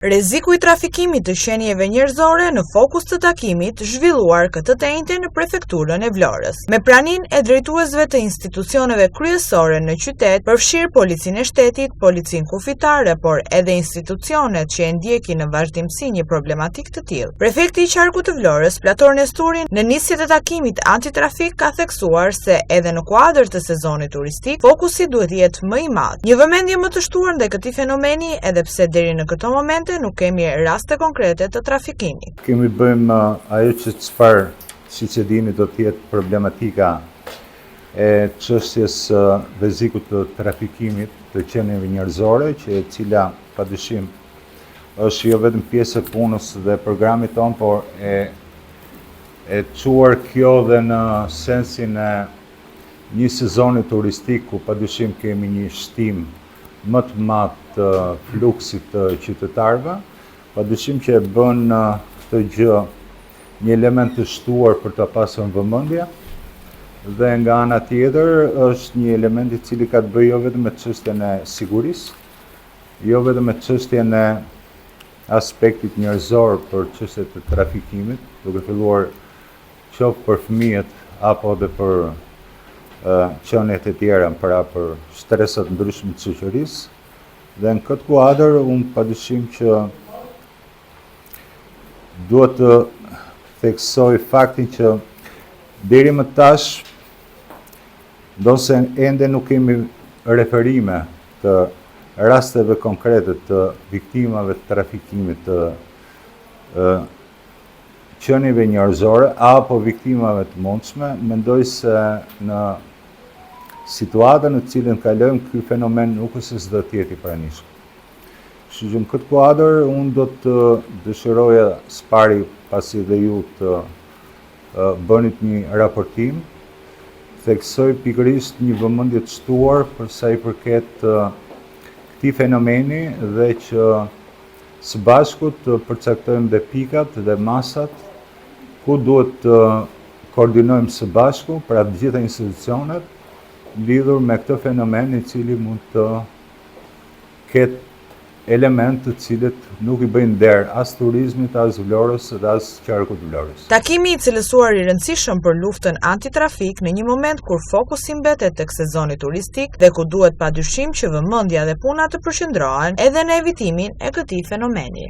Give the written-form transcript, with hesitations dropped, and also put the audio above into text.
Rreziku i trafikimit të qenieve njerëzore në fokus të takimit zhvilluar këtë të njëjtën në prefekturën e Vlorës. Me praninë e drejtuesve të institucioneve kryesore në qytet, përfshirë Policinë e Shtetit, Policinë Kufitare, por edhe institucionet që e ndjekin në vazhdimsi një problematik të tillë. Prefekti i qarkut të Vlorës, Plator Nesturi, në nisjet e takimit antitrafik ka theksuar se edhe në kuadër të sezonit turistik, fokusi duhet jetë më i madh. Një vëmendje më të shtuar ndaj këtij fenomeni, edhe pse deri në këtë moment nuk kemi raste konkrete të trafikimit. Kemi bëjmë ajo që çfarë, siç e dini, do të jetë problematika e çështjes rrezikut të trafikimit të qenieve njerëzore, që e cila padyshim është jo vetëm pjesë e punës dhe programit tonë, por e çuar kjo dhe në sensin e një sezoni turistik ku padyshim kemi një shtim më të madh të fluksit të qytetarëve, padyshim që e bën këtë gjë një element të shtuar për ta pasur në vëmendje, dhe nga ana tjetër është një element i cili ka të bëjë jo vetëm me çështjen e sigurisë, jo vetëm me çështjen e aspektit njerëzor për çështjet e trafikimit, duke filluar qoftë për fëmijët apo edhe për qenjet e tjera për stresat ndryshme të shoqërisë. Dhe në këtë kuadër unë padyshim që duhet të theksoj faktin që deri më tash, ndonse ende nuk kemi referime të rasteve konkrete të viktimave të trafikimit të qenieve njerëzore apo viktimave të mundshme, mendoj se në situatën në cilën kalojmë, ky fenomen nuk është se s'do të jetë i pranishëm. Kështu që në këtë kuadër unë do të dëshiroja spari, pasi dhe ju të bënit një raportim, theksoj pikërisht një vëmendje të shtuar për sa i përket këtij fenomeni dhe që së bashku të përcaktojmë dhe pikat dhe masat ku duhet të koordinojmë së bashku pra të gjitha institucionet lidhur me këtë fenomen i cili mund të ketë element të cilët nuk i bëjnë nder as turizmit, as Vlorës dhe as qarkut Vlorës. Takimi i cilësuar i rëndësishëm për luftën antitrafik në një moment kur fokusi mbetet tek sezoni turistik dhe ku duhet padyshim që vëmendja dhe puna të përqendrohen edhe në evitimin e këtij fenomeni.